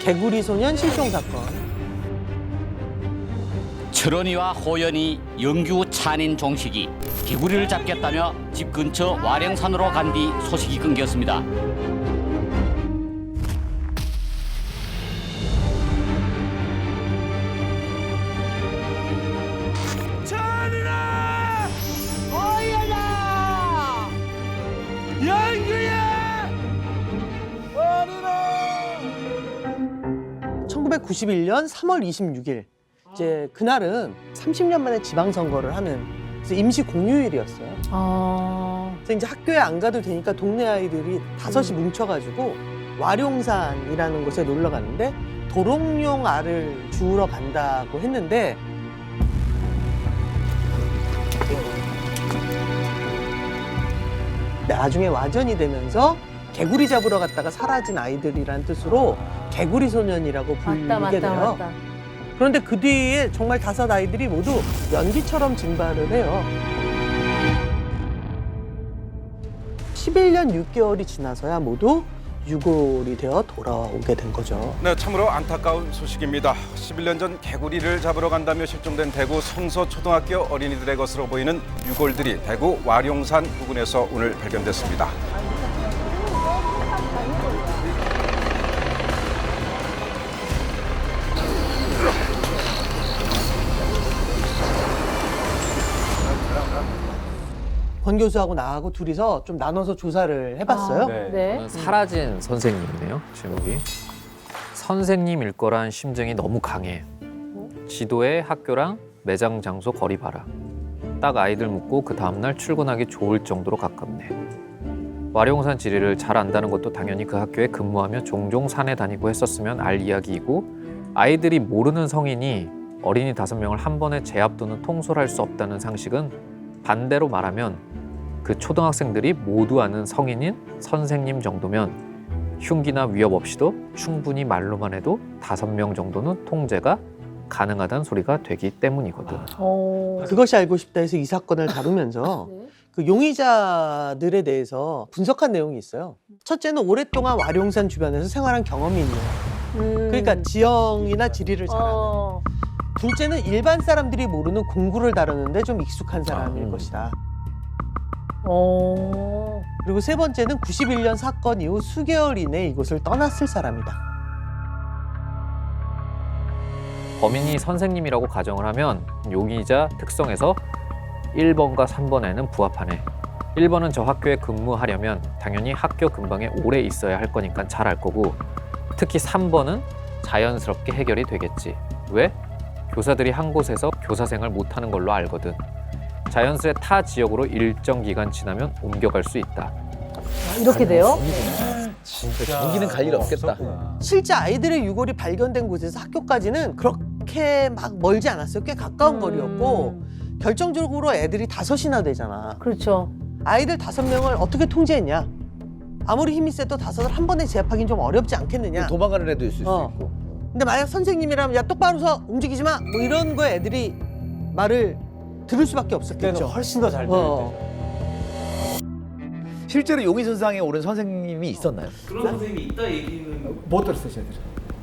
개구리 소년 실종 사건. 철원이와 호연이 영규 찬인 종식이 개구리를 잡겠다며 집 근처 와령산으로 간 뒤 소식이 끊겼습니다. 찬이나! 호연아! 영규야! 어리라! 1991년 3월 26일. 이제 그날은 30년 만에 지방선거를 하는 그래서 임시 공휴일이었어요. 그래서 이제 학교에 안 가도 되니까 동네 아이들이 5이 뭉쳐가지고 와룡산이라는 곳에 놀러 갔는데 도롱뇽 알을 주우러 간다고 했는데 나중에 와전이 되면서 개구리 잡으러 갔다가 사라진 아이들이란 뜻으로 개구리 소년이라고 불리게 돼요. 그런데 그 뒤에 정말 5 아이들이 모두 연기처럼 증발을 해요. 11년 6개월이 지나서야 모두 유골이 되어 돌아오게 된 거죠. 네, 참으로 안타까운 소식입니다. 11년 전 개구리를 잡으러 간다며 실종된 대구 성서초등학교 어린이들의 것으로 보이는 유골들이 대구 와룡산 부근에서 오늘 발견됐습니다. 권 교수하고 나하고 둘이서 좀 나눠서 조사를 해봤어요. 네. 사라진 선생님이네요, 제목이. 선생님일 거란 심증이 너무 강해. 지도에 학교랑 매장 장소 거리 봐라. 딱 아이들 묻고 그 다음날 출근하기 좋을 정도로 가깝네. 와룡산 지리를 잘 안다는 것도 당연히 그 학교에 근무하며 종종 산에 다니고 했었으면 알 이야기이고, 아이들이 모르는 성인이 어린이 5명을 한 번에 제압 또는 통솔할 수 없다는 상식은 반대로 말하면 그 초등학생들이 모두 아는 성인인 선생님 정도면 흉기나 위협 없이도 충분히 말로만 해도 5명 정도는 통제가 가능하다는 소리가 되기 때문이거든. 그것이 알고 싶다 해서 이 사건을 다루면서 그 용의자들에 대해서 분석한 내용이 있어요. 첫째는 오랫동안 와룡산 주변에서 생활한 경험이 있는 그러니까 지형이나 지리를 잘 아는. 둘째는 일반 사람들이 모르는 공구를 다루는데 좀 익숙한 사람일 것이다. 그리고 세 번째는 91년 사건 이후 수개월 이내 이곳을 떠났을 사람이다. 범인이 선생님이라고 가정을 하면 용의자 특성에서 1번과 3번에는 부합하네. 1번은 저 학교에 근무하려면 당연히 학교 근방에 오래 있어야 할 거니까 잘 알 거고, 특히 3번은 자연스럽게 해결이 되겠지. 왜? 교사들이 한 곳에서 교사 생활 못하는 걸로 알거든. 자연스레 타 지역으로 일정 기간 지나면 옮겨갈 수 있다. 이렇게 돼요? 경기는 갈 일 없겠다. 실제 아이들의 유골이 발견된 곳에서 학교까지는 그렇게 막 멀지 않았어요. 꽤 가까운 거리였고 결정적으로 애들이 5이나 되잖아. 그렇죠. 아이들 5명을 어떻게 통제했냐? 아무리 힘이 세도 5을 한 번에 제압하기는 좀 어렵지 않겠느냐? 도망가는 애도 있을 수 있고. 근데 만약 선생님이라면 야 똑바로 서 움직이지 마! 뭐 이런 거에 애들이 말을 들을 수밖에 없었겠죠. 그때는 훨씬 더 잘 어. 실제로 용의선상에 오른 선생님이 있었나요? 그런 선생님이 있다 얘기는 못 들었어요, 저희들.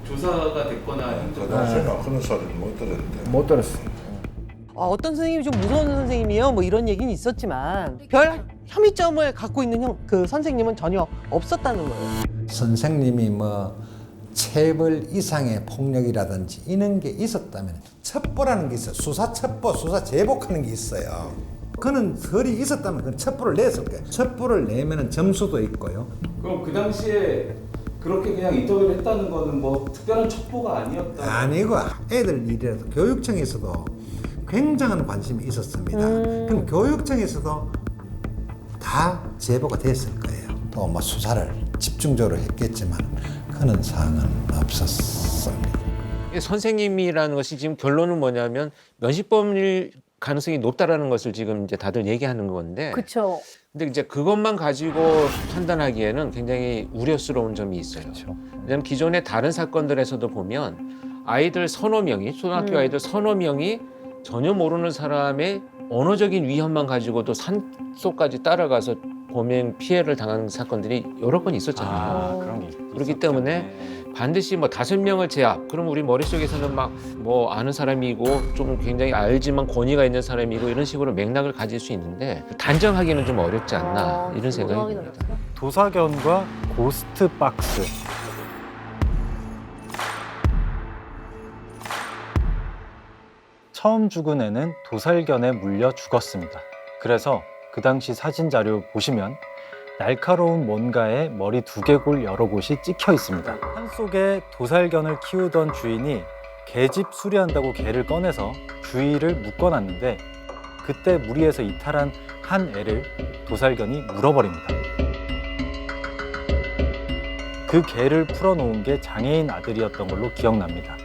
조사가 됐거나 행정 나 생각하는 소리는 못 들었는데. 못 들었어요. 어떤 선생님이 좀 무서운 선생님이요 뭐 이런 얘기는 있었지만 별 혐의점을 갖고 있는 그 선생님은 전혀 없었다는 거예요. 선생님이 뭐 체벌 이상의 폭력이라든지 이런 게 있었다면 첩보라는 게 있어요. 수사 첩보, 수사 제복하는 게 있어요. 그는 설이 있었다면 그는 첩보를 냈을 거예요. 첩보를 내면은 점수도 있고요. 그럼 그 당시에 그렇게 그냥 인터뷰를 했다는 거는 뭐 특별한 첩보가 아니었다. 아니고 애들 일이라도 교육청에서도 굉장한 관심이 있었습니다. 그럼 교육청에서도 다 제보가 됐을 거예요. 또 뭐 수사를 집중적으로 했겠지만 그런 사항은 없었습니다. 선생님이라는 것이 지금 결론은 뭐냐면 면식범일 가능성이 높다라는 것을 지금 이제 다들 얘기하는 건데. 그렇죠. 근데 이제 그것만 가지고 판단하기에는 굉장히 우려스러운 점이 있어요. 왜냐하면 기존의 다른 사건들에서도 보면 아이들 3~4명이 초등학교 아이들 3~4명이 전혀 모르는 사람의 언어적인 위협만 가지고도 산속까지 따라가서 범행 피해를 당한 사건들이 여러 번 있었잖아요. 그런 게 그렇기 때문에 반드시 뭐 5명을 제압. 그럼 우리 머릿속에서는 막 뭐 아는 사람이고 좀 굉장히 알지만 권위가 있는 사람이고 이런 식으로 맥락을 가질 수 있는데 단정하기는 좀 어렵지 않나 이런 생각이 듭니다. 도사견과 고스트 박스. 처음 죽은 애는 도살견에 물려 죽었습니다. 그래서 그 당시 사진 자료 보시면 날카로운 뭔가에 머리 두개골 여러 곳이 찍혀 있습니다. 산속에 도살견을 키우던 주인이 개집 수리한다고 개를 꺼내서 주위를 묶어놨는데 그때 무리해서 이탈한 한 애를 도살견이 물어버립니다. 그 개를 풀어놓은 게 장애인 아들이었던 걸로 기억납니다.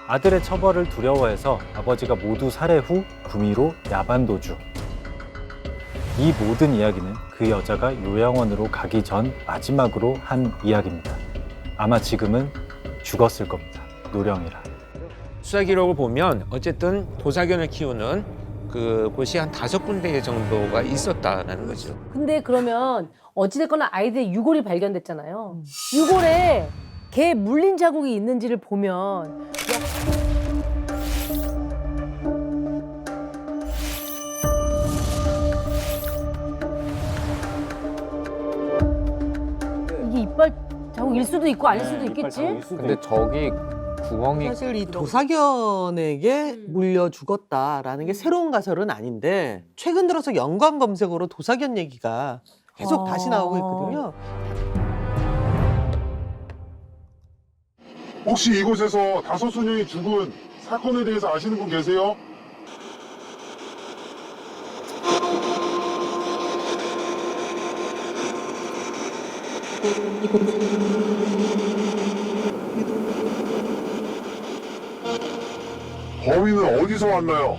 아들의 처벌을 두려워해서 아버지가 모두 살해 후 구미로 야반도주. 이 모든 이야기는 그 여자가 요양원으로 가기 전 마지막으로 한 이야기입니다. 아마 지금은 죽었을 겁니다. 노령이라. 수사 기록을 보면 어쨌든 도사견을 키우는 그 곳이 한 5군데 정도가 있었다라는 거죠. 근데 그러면 어찌됐거나 아이들의 유골이 발견됐잖아요. 유골에 개 물린 자국이 있는지를 보면 이게 이빨 자국일 수도 있고 아닐 수도 있겠지? 근데 저기 구멍이 사실 이 도사견에게 물려 죽었다라는 게 새로운 가설은 아닌데 최근 들어서 연관 검색어로 도사견 얘기가 계속 다시 나오고 있거든요. 혹시 이곳에서 5소년이 죽은 사건에 대해서 아시는 분 계세요? 범인은 어디서 왔나요?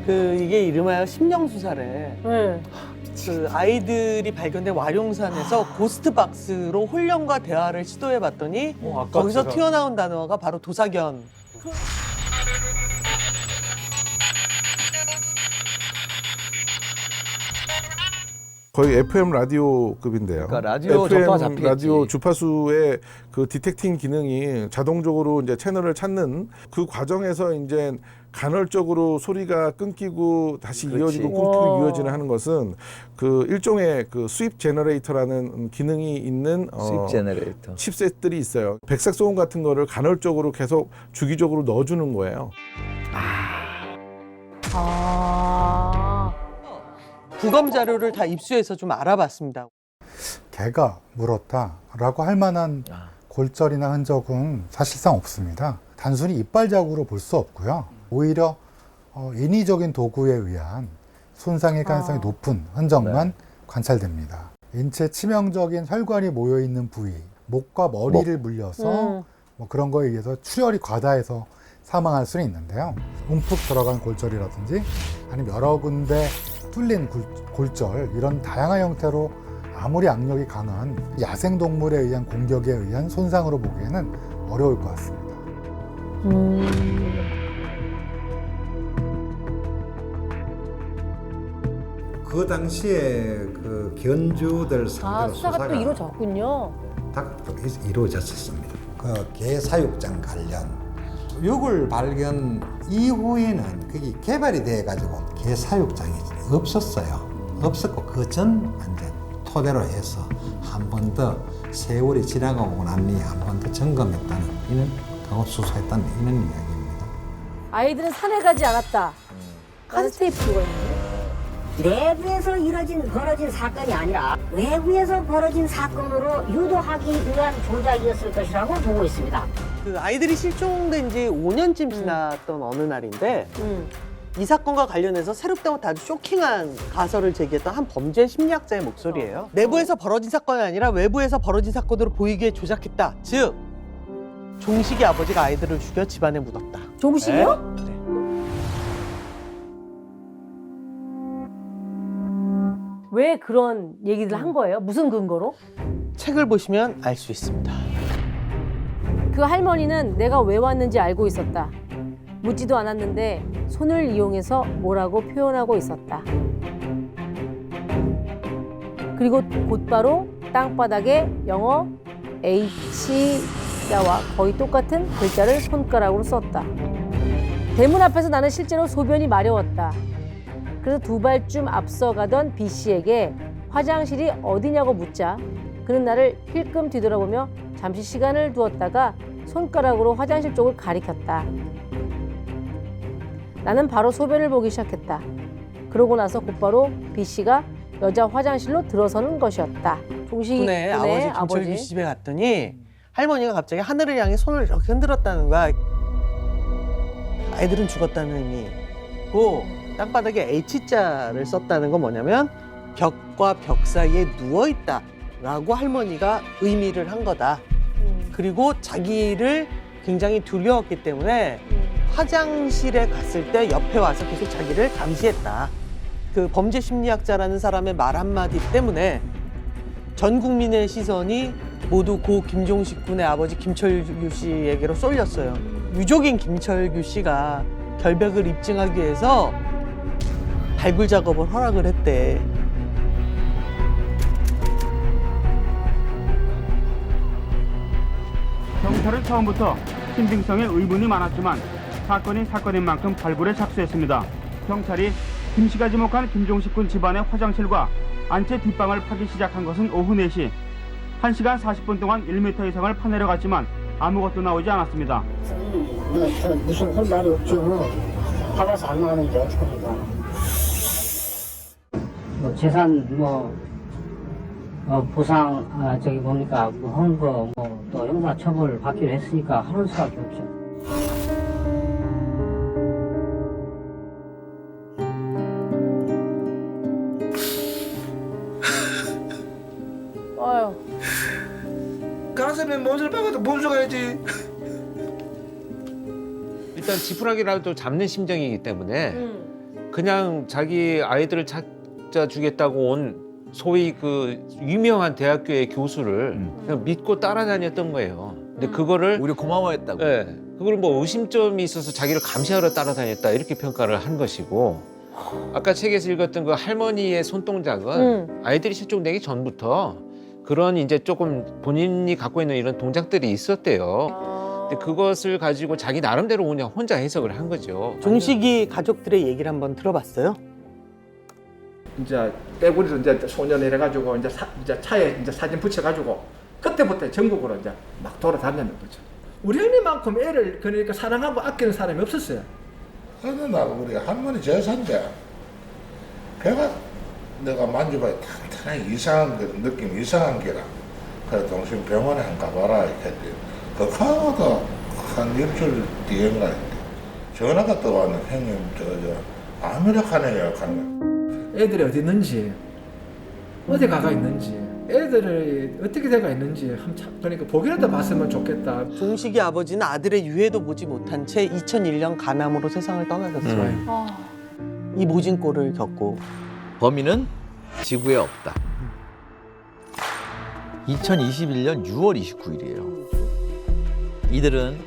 이게 이름하여 심령수사래. 네. 그 아이들이 발견된 와룡산에서 고스트박스로 혼령과 대화를 시도해봤더니 거기서 튀어나온 단어가 바로 도사견. 거의 FM 라디오급인데요. 그러니까 라디오 FM 전파가 잡히겠지. 라디오 주파수의 그 디텍팅 기능이 자동적으로 이제 채널을 찾는 그 과정에서 이제 간헐적으로 소리가 끊기고 다시 그렇지. 이어지고 끊기고 이어지는 하는 것은 그 일종의 그 수입 제너레이터라는 기능이 있는 수입 제너레이터. 칩셋들이 있어요. 백색 소음 같은 거를 간헐적으로 계속 주기적으로 넣어주는 거예요. 부검 자료를 다 입수해서 좀 알아봤습니다. 개가 물었다라고 할 만한 골절이나 흔적은 사실상 없습니다. 단순히 이빨 자국으로 볼 수 없고요. 오히려 인위적인 도구에 의한 손상의 가능성이 높은 흔적만 관찰됩니다. 인체 치명적인 혈관이 모여 있는 부위, 목과 머리를 물려서 뭐 그런 거에 의해서 출혈이 과다해서 사망할 수는 있는데요. 움푹 들어간 골절이라든지 아니면 여러 군데 뚫린 골절 이런 다양한 형태로 아무리 악력이 강한 야생동물에 의한 공격에 의한 손상으로 보기에는 어려울 것 같습니다. 그 당시에 그 견주들 상대로 수사가 또 이루어졌군요. 다 이루어졌었습니다. 그 개 사육장 관련 유골 발견 이후에는 그게 개발이 돼가지고 개 사육장이 없었어요. 없었고 그 전 이제 토대로 해서 한 번 더 세월이 지나가고 난 뒤에 한 번 더 점검했다는 이런 강업 수사했다는 이런 이야기입니다. 아이들은 산에 가지 않았다. 카세테이프가 있는데. 내부에서 벌어진 사건이 아니라 외부에서 벌어진 사건으로 유도하기 위한 조작이었을 것이라고 보고 있습니다. 그 아이들이 실종된 지 5년쯤 지났던 어느 날인데 이 사건과 관련해서 새롭다고 아주 쇼킹한 가설을 제기했던 한 범죄 심리학자의 목소리예요. 내부에서 벌어진 사건이 아니라 외부에서 벌어진 사건으로 보이게 조작했다. 즉 종식이 아버지가 아이들을 죽여 집안에 묻었다. 종식이요? 네. 왜 그런 얘기를 한 거예요? 무슨 근거로? 책을 보시면 알 수 있습니다. 그 할머니는 내가 왜 왔는지 알고 있었다. 묻지도 않았는데 손을 이용해서 뭐라고 표현하고 있었다. 그리고 곧바로 땅바닥에 영어 H자와 거의 똑같은 글자를 손가락으로 썼다. 대문 앞에서 나는 실제로 소변이 마려웠다. 그래서 두 발쯤 앞서가던 B 씨에게 화장실이 어디냐고 묻자 그는 나를 힐끔 뒤돌아보며 잠시 시간을 두었다가 손가락으로 화장실 쪽을 가리켰다. 나는 바로 소변을 보기 시작했다. 그러고 나서 곧바로 B 씨가 여자 화장실로 들어서는 것이었다. 종식이 군의 아버지 김철규 씨 집에 갔더니 할머니가 갑자기 하늘을 향해 손을 이렇게 흔들었다는 거야. 아이들은 죽었다는 의미고 땅바닥에 H자를 썼다는 건 뭐냐면 벽과 벽 사이에 누워있다라고 할머니가 의미를 한 거다. 그리고 자기를 굉장히 두려웠기 때문에 화장실에 갔을 때 옆에 와서 계속 자기를 감시했다. 그 범죄 심리학자라는 사람의 말 한마디 때문에 전 국민의 시선이 모두 고 김종식 군의 아버지 김철규 씨에게로 쏠렸어요. 유족인 김철규 씨가 결백을 입증하기 위해서 발굴 작업을 허락을 했대. 경찰은 처음부터 신빙성에 의문이 많았지만 사건이 사건인 만큼 발굴에 착수했습니다. 경찰이 김 씨가 지목한 김종식 군 집안의 화장실과 안채 뒷방을 파기 시작한 것은 오후 4시. 1시간 40분 동안 1m 이상을 파내려갔지만 아무것도 나오지 않았습니다. 무슨 할 말이 없죠. 파봐서 안 나오는데 어떡합니까? 재산 보상 헌거 또 형사처벌 받기로 했으니까 하는 수밖에 없죠. 아유. 가슴에 못을 박아도 몸속아야지. 일단 지푸라기라도 잡는 심정이기 때문에 그냥 자기 아이들을 찾아주겠다고 온 소위 그 유명한 대학교의 교수를 그냥 믿고 따라다녔던 거예요. 근데 그거를 오히려 고마워했다고. 네, 그걸 뭐 의심점이 있어서 자기를 감시하러 따라다녔다 이렇게 평가를 한 것이고, 아까 책에서 읽었던 그 할머니의 손동작은 아이들이 실종되기 전부터 그런 이제 조금 본인이 갖고 있는 이런 동작들이 있었대요. 근데 그것을 가지고 자기 나름대로 그냥 혼자 해석을 한 거죠. 종식이 가족들의 얘기를 한번 들어봤어요? 이제 떼구리로 이제 소년을 해가지고 이제 차에 이제 사진 붙여가지고 그때부터 전국으로 이제 막 돌아다녔는 거죠. 우리 할머니만큼 애를 그러니까 사랑하고 아끼는 사람이 없었어요. 어느 날 우리 할머니 제사인데 배가 내가 만져봐야 탄탄하게 이상한 게 느낌 이상한 게라. 그래 동생 병원에 한 가봐라 이렇게 했더니 그 가다 한 일주일 뒤인가 했대. 전화가 떠왔네. 형님 저 아메리카노예요 가면. 애들이 어디 있는지 어디 가가 있는지 애들이 어떻게 돼가 있는지 그러니까 보기라도 봤으면 좋겠다. 종식이 아버지는 아들의 유해도 보지 못한 채 2001년 간암으로 세상을 떠나셨어요. 이 모진꼴을 겪고 범인은 지구에 없다. 2021년 6월 29일이에요. 이들은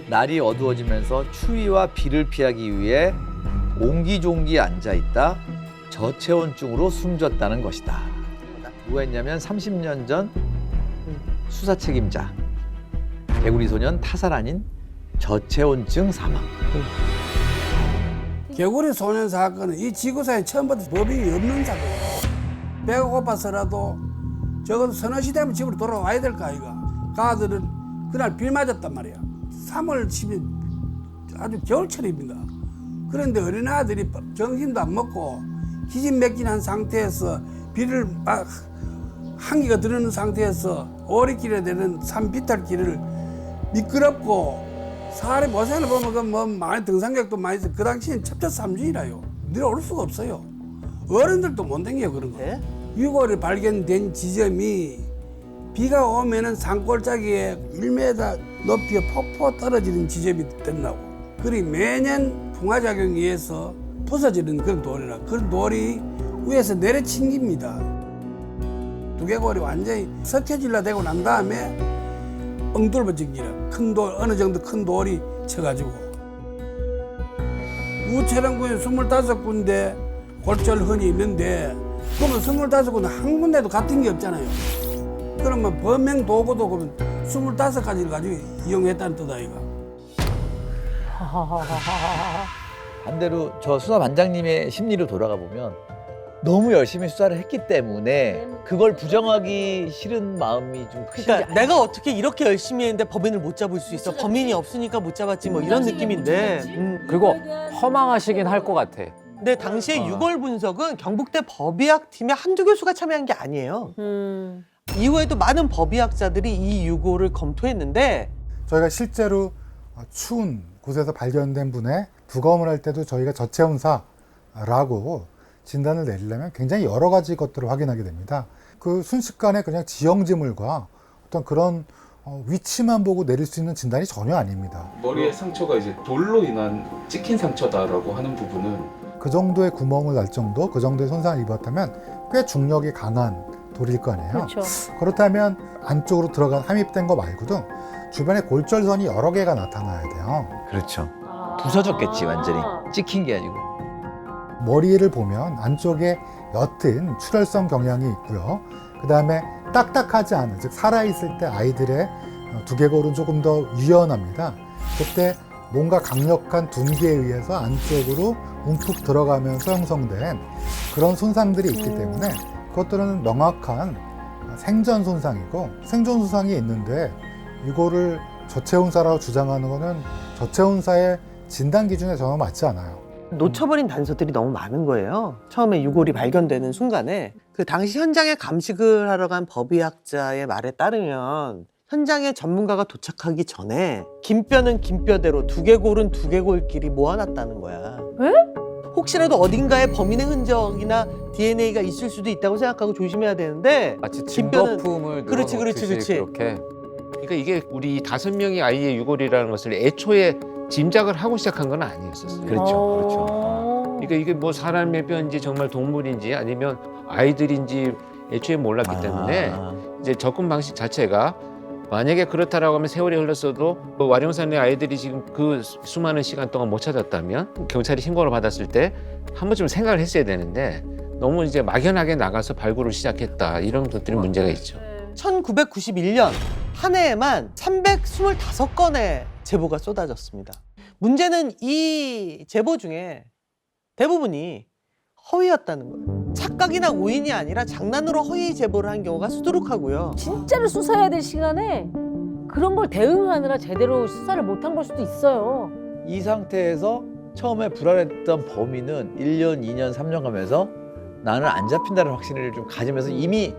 날이 어두워지면서 추위와 비를 피하기 위해 옹기종기 앉아있다 저체온증으로 숨졌다는 것이다. 누가 했냐면 30년 전 수사 책임자 개구리 소년 타살 아닌 저체온증 사망. 개구리 소년 사건은 이 지구상에 처음부터 법이 없는 사건이에요. 배가 고파서라도 적어도 서너 시 되면 집으로 돌아와야 될 거 아이가. 그 아들은 그날 비 맞았단 말이야. 3월 10일 아주 겨울철입니다. 그런데 어린아들이 점심도 안 먹고 기진맥진한 상태에서 비를 막 한기가 들어오는 상태에서 오리길에 되는 산비탈길을 미끄럽고 사람이 모생을 보면 뭐 많이 등산객도 많이 있어. 그 당시엔 첩첩산중이라요. 내려올 수가 없어요. 어른들도 못 댕겨요 그런 거. 유골이 발견된 지점이 비가 오면은 산골짜기에 1m 높이의 폭포 떨어지는 지점이 된다고. 그리 매년 풍화작용에 의해서 부서지는 그런 돌이라. 그런 돌이 위에서 내려친깁니다. 두개골이 완전히 석회질라 되고 난 다음에 엉돌버진기라. 큰 돌, 어느 정도 큰 돌이 쳐가지고. 우체령군이 25군데 골절흔이 있는데 그러면 25군데 한 군데도 같은 게 없잖아요. 그러면 범행 도구도 그러면 25가지를 가지고 이용했다는 뜻 아이가. 반대로 저 수사반장님의 심리로 돌아가 보면 너무 열심히 수사를 했기 때문에 그걸 부정하기 싫은 마음이 좀 크지 그러니까 내가 어떻게 이렇게 열심히 했는데 범인을 못 잡을 수 있어? 범인이 없으니까 못 잡았지 뭐 이런 느낌인데. 그리고 허망하시긴 할 것 같아. 근데 당시에 유골 분석은 경북대 법의학팀에 한두 교수가 참여한 게 아니에요. 이후에도 많은 법의학자들이 이 유골을 검토했는데 저희가 실제로 추운 곳에서 발견된 분의 부검을 할 때도 저희가 저체온사라고 진단을 내리려면 굉장히 여러 가지 것들을 확인하게 됩니다. 그 순식간에 그냥 지형지물과 어떤 그런 위치만 보고 내릴 수 있는 진단이 전혀 아닙니다. 머리에 상처가 이제 돌로 인한 찍힌 상처다라고 하는 부분은 그 정도의 구멍을 날 정도, 그 정도의 손상을 입었다면 꽤 중력이 강한 돌일 거 아니에요. 그렇죠. 그렇다면 안쪽으로 들어간 함입된 거 말고도 주변에 골절선이 여러 개가 나타나야 돼요. 그렇죠. 부서졌겠지 완전히. 찍힌 게 아니고. 머리를 보면 안쪽에 옅은 출혈성 경향이 있고요. 그 다음에 딱딱하지 않은, 즉 살아있을 때 아이들의 두개골은 조금 더 유연합니다. 그때 뭔가 강력한 둔기에 의해서 안쪽으로 움푹 들어가면서 형성된 그런 손상들이 있기 때문에 그것들은 명확한 생전 손상이고, 생존 손상이 있는데 이거를 저체온사라고 주장하는 거는 저체온사의 진단 기준에 전혀 맞지 않아요. 놓쳐버린 단서들이 너무 많은 거예요. 처음에 유골이 발견되는 순간에 그 당시 현장에 감식을 하러 간 법의학자의 말에 따르면 현장에 전문가가 도착하기 전에 긴 뼈는 긴 뼈대로 두개골은 두개골끼리 모아놨다는 거야. 왜? 혹시라도 어딘가에 범인의 흔적이나 DNA가 있을 수도 있다고 생각하고 조심해야 되는데 마치 긴 뼈는 증거품을 그렇지. 그렇게. 그러니까 이게 우리 5명의 아이의 유골이라는 것을 애초에 짐작을 하고 시작한 건 아니었었어요. 그렇죠. 그러니까 이게 뭐 사람의 뼈인지 정말 동물인지 아니면 아이들인지 애초에 몰랐기 때문에 이제 접근 방식 자체가 만약에 그렇다라고 하면 세월이 흘렀어도 뭐 와룡산의 아이들이 지금 그 수많은 시간 동안 못 찾았다면 경찰이 신고를 받았을 때 한 번쯤 생각을 했어야 되는데 너무 이제 막연하게 나가서 발굴을 시작했다 이런 것들이 문제가 있죠. 1991년 한 해에만 325건의 제보가 쏟아졌습니다. 문제는 이 제보 중에 대부분이 허위였다는 거예요. 착각이나 오인이 아니라 장난으로 허위 제보를 한 경우가 수두룩하고요. 진짜로 수사해야 될 시간에 그런 걸 대응하느라 제대로 수사를 못한 걸 수도 있어요. 이 상태에서 처음에 불안했던 범인은 1년, 2년, 3년 가면서 나는 안 잡힌다는 확신을 좀 가지면서 이미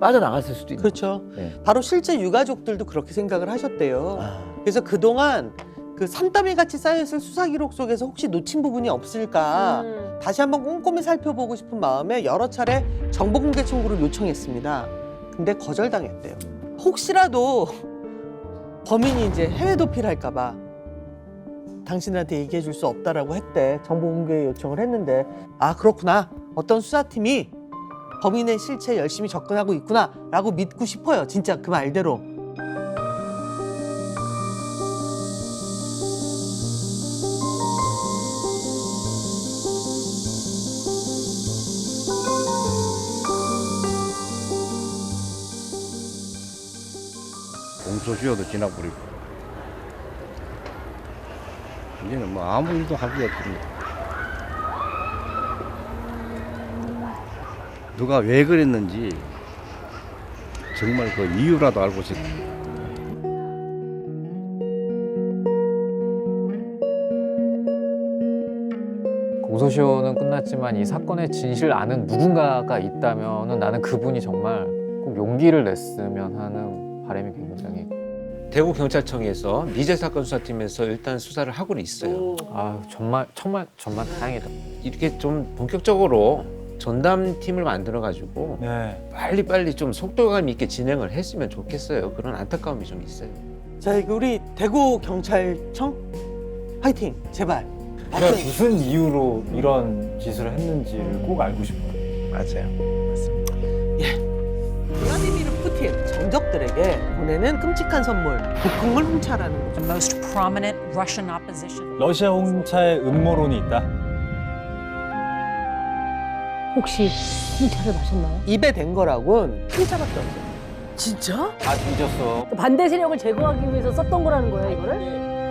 빠져나갔을 수도 있는 그렇죠. 네. 바로 실제 유가족들도 그렇게 생각을 하셨대요. 그래서 그동안 그 산더미 같이 쌓여있을 수사 기록 속에서 혹시 놓친 부분이 없을까 다시 한번 꼼꼼히 살펴보고 싶은 마음에 여러 차례 정보 공개 청구를 요청했습니다. 근데 거절당했대요. 혹시라도 범인이 이제 해외 도피를 할까 봐 당신한테 얘기해 줄 수 없다라고 했대. 정보 공개 요청을 했는데 아 그렇구나. 어떤 수사팀이 범인의 실체에 열심히 접근하고 있구나 라고 믿고 싶어요. 진짜 그 말대로. 공소시효도 지나버리고 이제는 뭐 아무 일도 하기가 없습니다. 누가 왜 그랬는지 정말 그 이유라도 알고 싶어요. 공소시효는 끝났지만 이 사건의 진실을 아는 누군가가 있다면 나는 그분이 정말 꼭 용기를 냈으면 하는 바람이 굉장히. 대구경찰청에서 미제 사건 수사팀에서 일단 수사를 하고는 있어요. 아 정말 다행이다. 이렇게 좀 본격적으로 전담팀을 만들어가지고 빨리 좀 속도감 있게 진행을 했으면 좋겠어요. 그런 안타까움이 좀 있어요. 자, 우리 대구경찰청 화이팅! 제발. 그러니까 무슨 이유로 이런 짓을 했는지를 꼭 알고 싶어요. 맞아요. 블라디미르 푸틴 정적들에게 보내는 끔찍한 선물, 북극물 홍차라는 거죠. Most prominent Russian opposition. 러시아 홍차에 음모론이 있다. 혹시 홍차를 마셨나요? 입에 댄 거라곤 풍차밖에 없어요. 진짜? 다 뒤졌어. 반대 세력을 제거하기 위해서 썼던 거라는 거예요, 이거를?